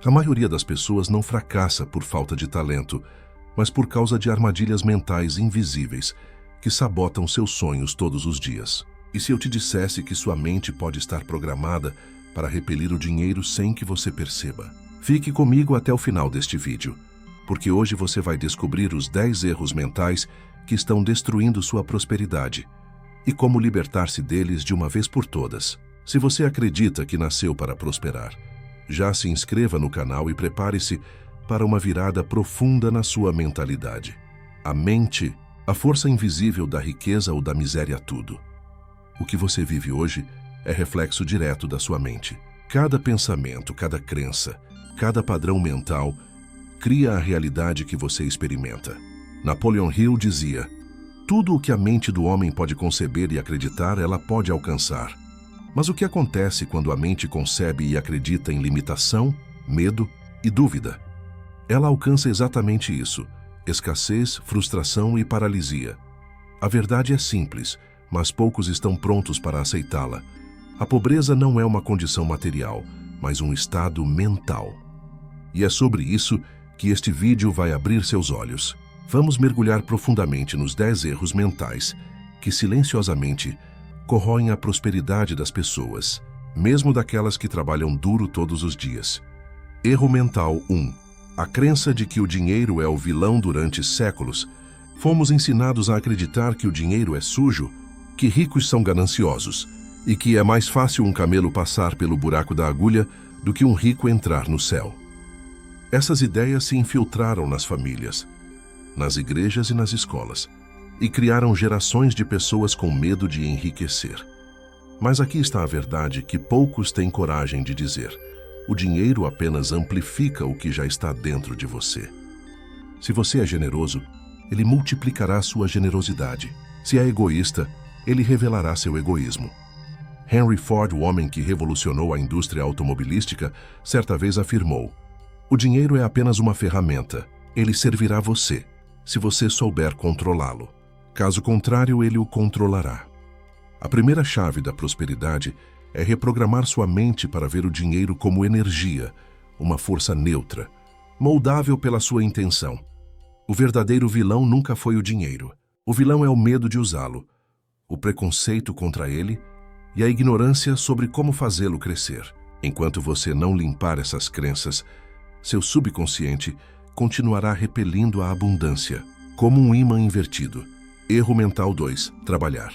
A maioria das pessoas não fracassa por falta de talento, mas por causa de armadilhas mentais invisíveis que sabotam seus sonhos todos os dias. E se eu te dissesse que sua mente pode estar programada para repelir o dinheiro sem que você perceba? Fique comigo até o final deste vídeo, porque hoje você vai descobrir os 10 erros mentais que estão destruindo sua prosperidade e como libertar-se deles de uma vez por todas. Se você acredita que nasceu para prosperar, já se inscreva no canal e prepare-se para uma virada profunda na sua mentalidade. A mente, a força invisível da riqueza ou da miséria tudo. O que você vive hoje é reflexo direto da sua mente. Cada pensamento, cada crença, cada padrão mental cria a realidade que você experimenta. Napoleon Hill dizia: tudo o que a mente do homem pode conceber e acreditar, ela pode alcançar. Mas o que acontece quando a mente concebe e acredita em limitação, medo e dúvida? Ela alcança exatamente isso: escassez, frustração e paralisia. A verdade é simples, mas poucos estão prontos para aceitá-la. A pobreza não é uma condição material, mas um estado mental. E é sobre isso que este vídeo vai abrir seus olhos. Vamos mergulhar profundamente nos 10 erros mentais que silenciosamente corroem a prosperidade das pessoas, mesmo daquelas que trabalham duro todos os dias. Erro mental 1. A crença de que o dinheiro é o vilão. Durante séculos, fomos ensinados a acreditar que o dinheiro é sujo, que ricos são gananciosos e que é mais fácil um camelo passar pelo buraco da agulha do que um rico entrar no céu. Essas ideias se infiltraram nas famílias, nas igrejas e nas escolas, e criaram gerações de pessoas com medo de enriquecer. Mas aqui está a verdade que poucos têm coragem de dizer: o dinheiro apenas amplifica o que já está dentro de você. Se você é generoso, ele multiplicará sua generosidade. Se é egoísta, ele revelará seu egoísmo. Henry Ford, o homem que revolucionou a indústria automobilística, certa vez afirmou: o dinheiro é apenas uma ferramenta. Ele servirá você, se você souber controlá-lo. Caso contrário, ele o controlará. A primeira chave da prosperidade é reprogramar sua mente para ver o dinheiro como energia, uma força neutra, moldável pela sua intenção. O verdadeiro vilão nunca foi o dinheiro. O vilão é o medo de usá-lo, o preconceito contra ele e a ignorância sobre como fazê-lo crescer. Enquanto você não limpar essas crenças, seu subconsciente continuará repelindo a abundância, como um ímã invertido. Erro mental 2. Trabalhar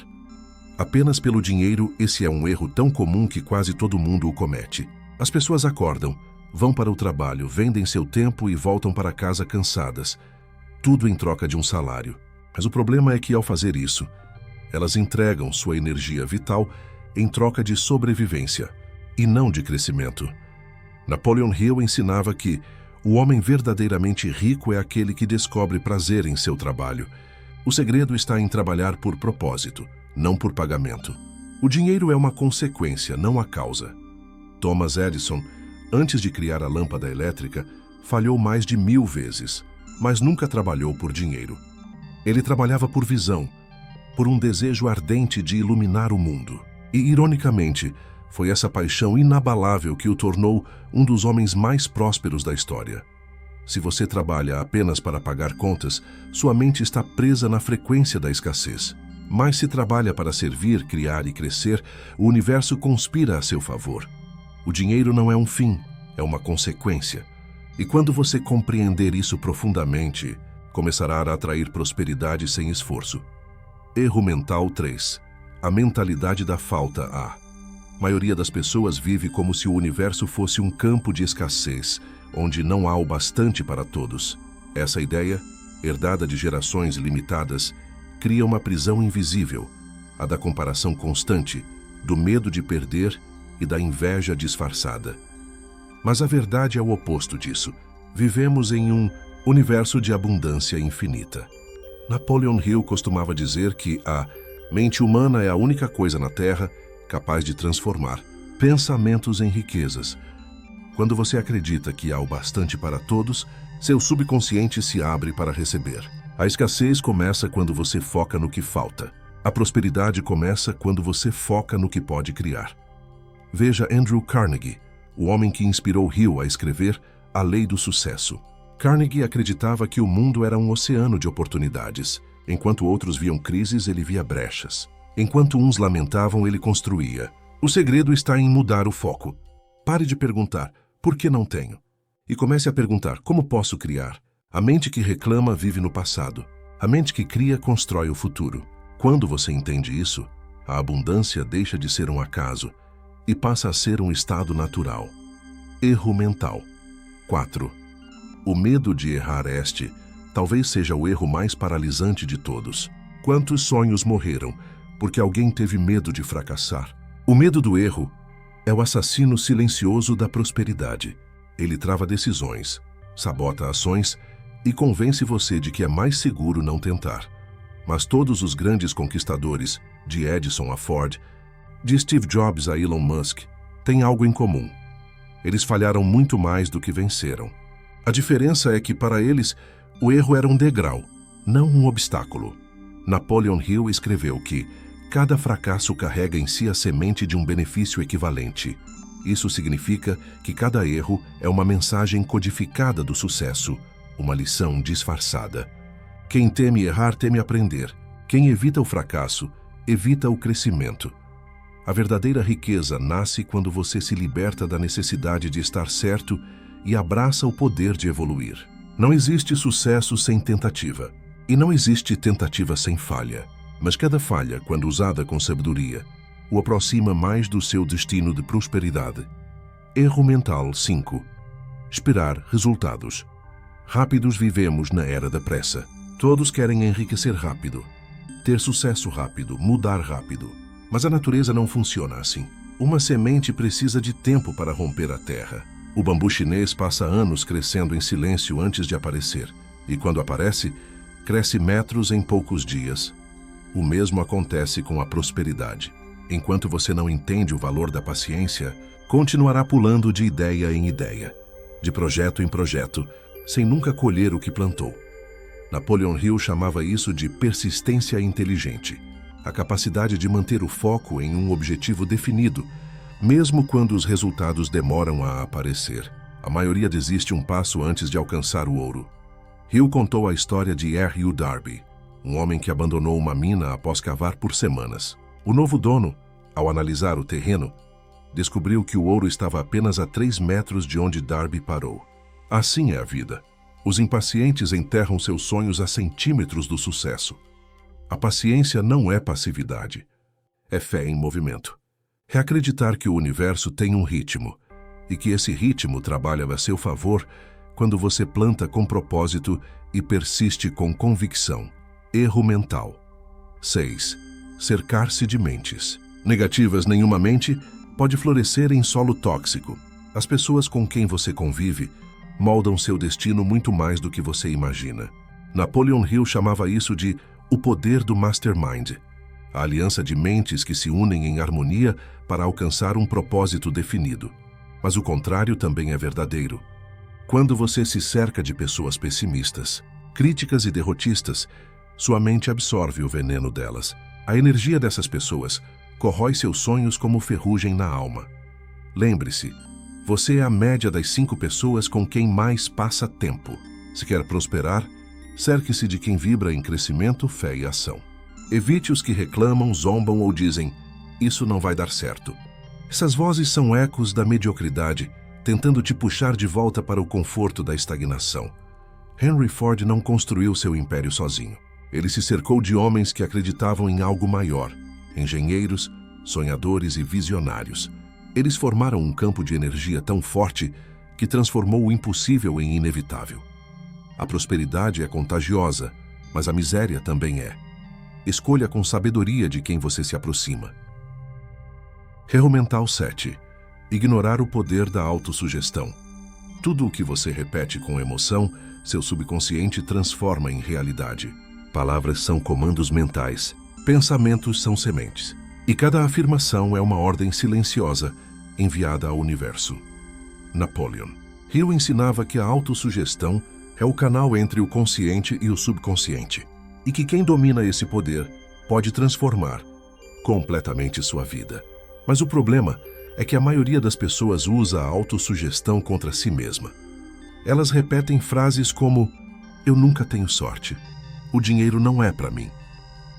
apenas pelo dinheiro. Esse é um erro tão comum que quase todo mundo o comete. As pessoas acordam, vão para o trabalho, vendem seu tempo e voltam para casa cansadas, tudo em troca de um salário. Mas o problema é que, ao fazer isso, elas entregam sua energia vital em troca de sobrevivência e não de crescimento. Napoleon Hill ensinava que o homem verdadeiramente rico é aquele que descobre prazer em seu trabalho. O segredo está em trabalhar por propósito, não por pagamento. O dinheiro é uma consequência, não a causa. Thomas Edison, antes de criar a lâmpada elétrica, falhou mais de 1000 vezes, mas nunca trabalhou por dinheiro. Ele trabalhava por visão, por um desejo ardente de iluminar o mundo. E, ironicamente, foi essa paixão inabalável que o tornou um dos homens mais prósperos da história. Se você trabalha apenas para pagar contas, sua mente está presa na frequência da escassez. Mas se trabalha para servir, criar e crescer, o universo conspira a seu favor. O dinheiro não é um fim, é uma consequência. E quando você compreender isso profundamente, começará a atrair prosperidade sem esforço. Erro mental 3. A mentalidade da falta. A maioria das pessoas vive como se o universo fosse um campo de escassez, onde não há o bastante para todos. Essa ideia, herdada de gerações limitadas, cria uma prisão invisível, a da comparação constante, do medo de perder e da inveja disfarçada. Mas a verdade é o oposto disso. Vivemos em um universo de abundância infinita. Napoleon Hill costumava dizer que a mente humana é a única coisa na Terra capaz de transformar pensamentos em riquezas. Quando você acredita que há o bastante para todos, seu subconsciente se abre para receber. A escassez começa quando você foca no que falta. A prosperidade começa quando você foca no que pode criar. Veja Andrew Carnegie, o homem que inspirou Hill a escrever A lei do sucesso. Carnegie acreditava que o mundo era um oceano de oportunidades. Enquanto outros viam crises, ele via brechas. Enquanto uns lamentavam, ele construía. O segredo está em mudar o foco. Pare de perguntar, por que não tenho? E comece a perguntar, como posso criar? A mente que reclama vive no passado. A mente que cria constrói o futuro. Quando você entende isso, a abundância deixa de ser um acaso e passa a ser um estado natural. Erro mental. 4. O medo de errar talvez seja o erro mais paralisante de todos. Quantos sonhos morreram porque alguém teve medo de fracassar? O medo do erro é o assassino silencioso da prosperidade. Ele trava decisões, sabota ações e convence você de que é mais seguro não tentar. Mas todos os grandes conquistadores, de Edison a Ford, de Steve Jobs a Elon Musk, têm algo em comum. Eles falharam muito mais do que venceram. A diferença é que, para eles, o erro era um degrau, não um obstáculo. Napoleon Hill escreveu que cada fracasso carrega em si a semente de um benefício equivalente. Isso significa que cada erro é uma mensagem codificada do sucesso, uma lição disfarçada. Quem teme errar, teme aprender. Quem evita o fracasso, evita o crescimento. A verdadeira riqueza nasce quando você se liberta da necessidade de estar certo e abraça o poder de evoluir. Não existe sucesso sem tentativa, e não existe tentativa sem falha. Mas cada falha, quando usada com sabedoria, o aproxima mais do seu destino de prosperidade. Erro mental 5. Esperar resultados. Rápidos vivemos na era da pressa. Todos querem enriquecer rápido, ter sucesso rápido, mudar rápido. Mas a natureza não funciona assim. Uma semente precisa de tempo para romper a terra. O bambu chinês passa anos crescendo em silêncio antes de aparecer. E quando aparece, cresce metros em poucos dias. O mesmo acontece com a prosperidade. Enquanto você não entende o valor da paciência, continuará pulando de ideia em ideia, de projeto em projeto, sem nunca colher o que plantou. Napoleon Hill chamava isso de persistência inteligente. A capacidade de manter o foco em um objetivo definido, mesmo quando os resultados demoram a aparecer. A maioria desiste um passo antes de alcançar o ouro. Hill contou a história de R.U. Darby, um homem que abandonou uma mina após cavar por semanas. O novo dono, ao analisar o terreno, descobriu que o ouro estava apenas a 3 metros de onde Darby parou. Assim é a vida. Os impacientes enterram seus sonhos a centímetros do sucesso. A paciência não é passividade. É fé em movimento. É acreditar que o universo tem um ritmo e que esse ritmo trabalha a seu favor quando você planta com propósito e persiste com convicção. Erro mental. 6. Cercar-se de mentes negativas. Nenhuma mente pode florescer em solo tóxico. As pessoas com quem você convive moldam seu destino muito mais do que você imagina. Napoleon Hill chamava isso de o poder do mastermind, a aliança de mentes que se unem em harmonia para alcançar um propósito definido. Mas o contrário também é verdadeiro. Quando você se cerca de pessoas pessimistas, críticas e derrotistas, sua mente absorve o veneno delas. A energia dessas pessoas corrói seus sonhos como ferrugem na alma. Lembre-se, você é a média das 5 pessoas com quem mais passa tempo. Se quer prosperar, cerque-se de quem vibra em crescimento, fé e ação. Evite os que reclamam, zombam ou dizem, isso não vai dar certo. Essas vozes são ecos da mediocridade, tentando te puxar de volta para o conforto da estagnação. Henry Ford não construiu seu império sozinho. Ele se cercou de homens que acreditavam em algo maior, engenheiros, sonhadores e visionários. Eles formaram um campo de energia tão forte que transformou o impossível em inevitável. A prosperidade é contagiosa, mas a miséria também é. Escolha com sabedoria de quem você se aproxima. Erro mental 7. Ignorar o poder da autossugestão. Tudo o que você repete com emoção, seu subconsciente transforma em realidade. Palavras são comandos mentais, pensamentos são sementes. E cada afirmação é uma ordem silenciosa enviada ao universo. Napoleon Hill ensinava que a autossugestão é o canal entre o consciente e o subconsciente, e que quem domina esse poder pode transformar completamente sua vida. Mas o problema é que a maioria das pessoas usa a autossugestão contra si mesma. Elas repetem frases como: eu nunca tenho sorte. O dinheiro não é para mim.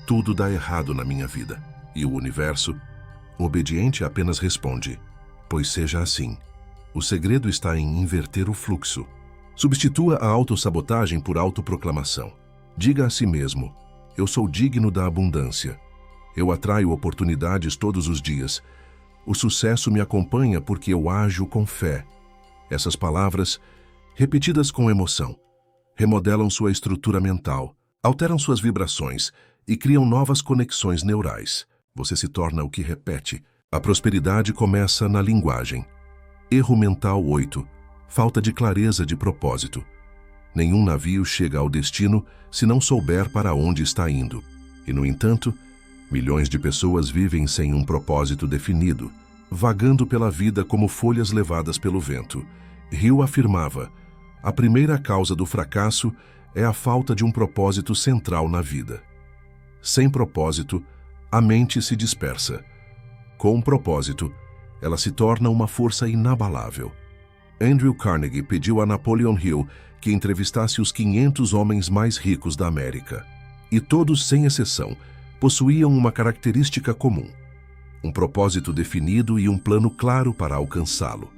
Tudo dá errado na minha vida. E o universo, obediente, apenas responde: pois seja assim. O segredo está em inverter o fluxo. Substitua a autossabotagem por autoproclamação. Diga a si mesmo: eu sou digno da abundância. Eu atraio oportunidades todos os dias. O sucesso me acompanha porque eu ajo com fé. Essas palavras, repetidas com emoção, remodelam sua estrutura mental, alteram suas vibrações e criam novas conexões neurais. Você se torna o que repete. A prosperidade começa na linguagem. Erro mental 8. Falta de clareza de propósito. Nenhum navio chega ao destino se não souber para onde está indo. E, no entanto, milhões de pessoas vivem sem um propósito definido, vagando pela vida como folhas levadas pelo vento. Hill afirmava: a primeira causa do fracasso é a falta de um propósito central na vida. Sem propósito, a mente se dispersa. Com um propósito, ela se torna uma força inabalável. Andrew Carnegie pediu a Napoleon Hill que entrevistasse os 500 homens mais ricos da América. E todos, sem exceção, possuíam uma característica comum: um propósito definido e um plano claro para alcançá-lo.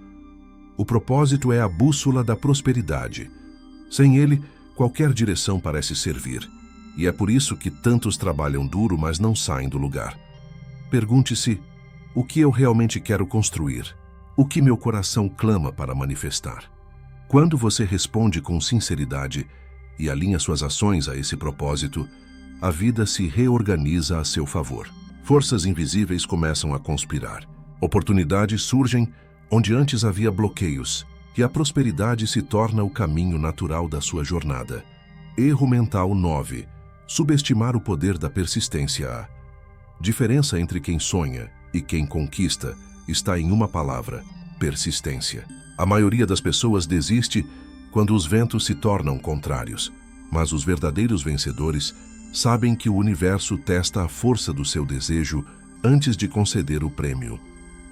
O propósito é a bússola da prosperidade. Sem ele, qualquer direção parece servir. E é por isso que tantos trabalham duro, mas não saem do lugar. Pergunte-se: o que eu realmente quero construir? O que meu coração clama para manifestar? Quando você responde com sinceridade e alinha suas ações a esse propósito, a vida se reorganiza a seu favor. Forças invisíveis começam a conspirar. Oportunidades surgem onde antes havia bloqueios, e a prosperidade se torna o caminho natural da sua jornada. Erro mental 9. Subestimar o poder da persistência. A diferença entre quem sonha e quem conquista está em uma palavra: persistência. A maioria das pessoas desiste quando os ventos se tornam contrários, mas os verdadeiros vencedores sabem que o universo testa a força do seu desejo antes de conceder o prêmio.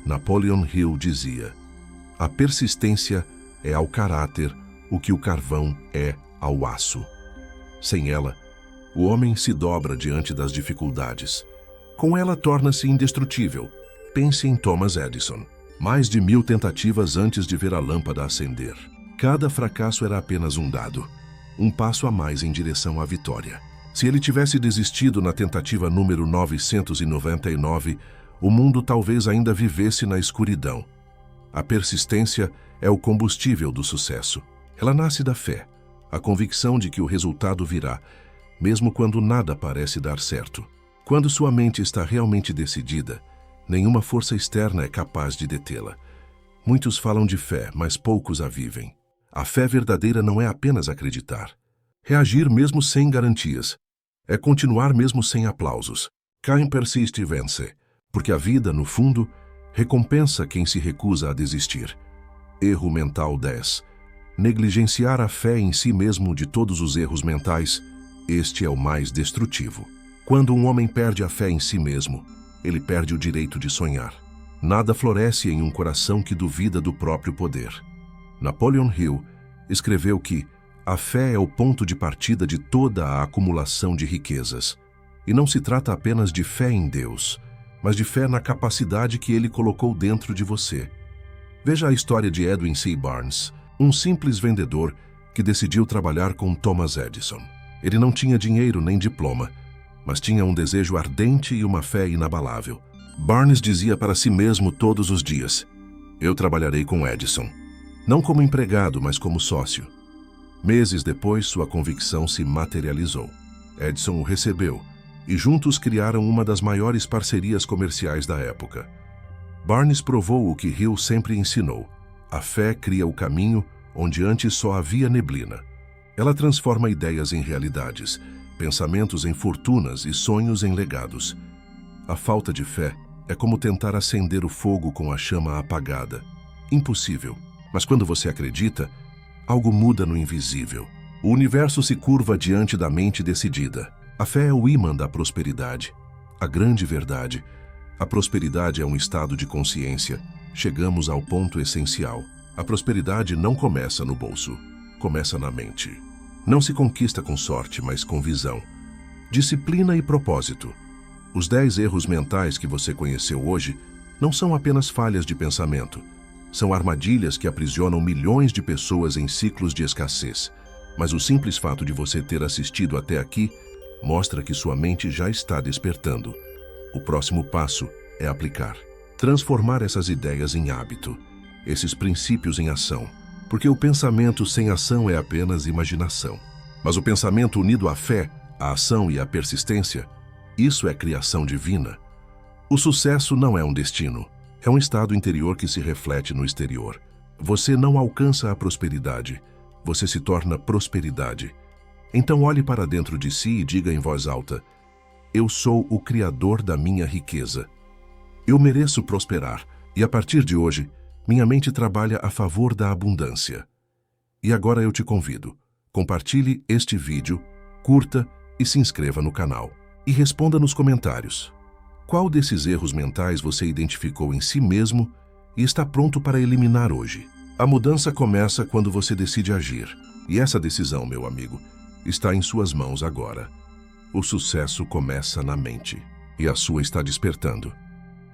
Napoleon Hill dizia: a persistência é ao caráter o que o carvão é ao aço. Sem ela, o homem se dobra diante das dificuldades. Com ela, torna-se indestrutível. Pense em Thomas Edison. Mais de 1000 tentativas antes de ver a lâmpada acender. Cada fracasso era apenas um dado, um passo a mais em direção à vitória. Se ele tivesse desistido na tentativa número 999, o mundo talvez ainda vivesse na escuridão. A persistência é o combustível do sucesso. Ela nasce da fé, a convicção de que o resultado virá, mesmo quando nada parece dar certo. Quando sua mente está realmente decidida, nenhuma força externa é capaz de detê-la. Muitos falam de fé, mas poucos a vivem. A fé verdadeira não é apenas acreditar. Reagir mesmo sem garantias. É continuar mesmo sem aplausos. Quem persiste vence, porque a vida, no fundo, recompensa quem se recusa a desistir. Erro mental 10. Negligenciar a fé em si mesmo. De todos os erros mentais, este é o mais destrutivo. Quando um homem perde a fé em si mesmo, ele perde o direito de sonhar. Nada floresce em um coração que duvida do próprio poder. Napoleon Hill escreveu que a fé é o ponto de partida de toda a acumulação de riquezas. E não se trata apenas de fé em Deus, mas de fé na capacidade que Ele colocou dentro de você. Veja a história de Edwin C. Barnes, um simples vendedor que decidiu trabalhar com Thomas Edison. Ele não tinha dinheiro nem diploma, mas tinha um desejo ardente e uma fé inabalável. Barnes dizia para si mesmo todos os dias: eu trabalharei com Edison. Não como empregado, mas como sócio. Meses depois, sua convicção se materializou. Edison o recebeu, e juntos criaram uma das maiores parcerias comerciais da época. Barnes provou o que Hill sempre ensinou: a fé cria o caminho onde antes só havia neblina. Ela transforma ideias em realidades, pensamentos em fortunas e sonhos em legados. A falta de fé é como tentar acender o fogo com a chama apagada. Impossível. Mas quando você acredita, algo muda no invisível. O universo se curva diante da mente decidida. A fé é o ímã da prosperidade. A grande verdade: a prosperidade é um estado de consciência. Chegamos ao ponto essencial. A prosperidade não começa no bolso. começa na mente. Não se conquista com sorte, mas com visão, disciplina e propósito. Os 10 erros mentais que você conheceu hoje não são apenas falhas de pensamento. São armadilhas que aprisionam milhões de pessoas em ciclos de escassez. Mas o simples fato de você ter assistido até aqui mostra que sua mente já está despertando. O próximo passo é aplicar. Transformar essas ideias em hábito, esses princípios em ação. Porque o pensamento sem ação é apenas imaginação. Mas o pensamento unido à fé, à ação e à persistência, isso é criação divina. O sucesso não é um destino, é um estado interior que se reflete no exterior. Você não alcança a prosperidade, você se torna prosperidade. Então olhe para dentro de si e diga em voz alta: eu sou o criador da minha riqueza. Eu mereço prosperar e a partir de hoje, minha mente trabalha a favor da abundância. E agora eu te convido, compartilhe este vídeo, curta e se inscreva no canal. E responda nos comentários: qual desses erros mentais você identificou em si mesmo e está pronto para eliminar hoje? A mudança começa quando você decide agir. E essa decisão, meu amigo, está em suas mãos agora. O sucesso começa na mente. E a sua está despertando.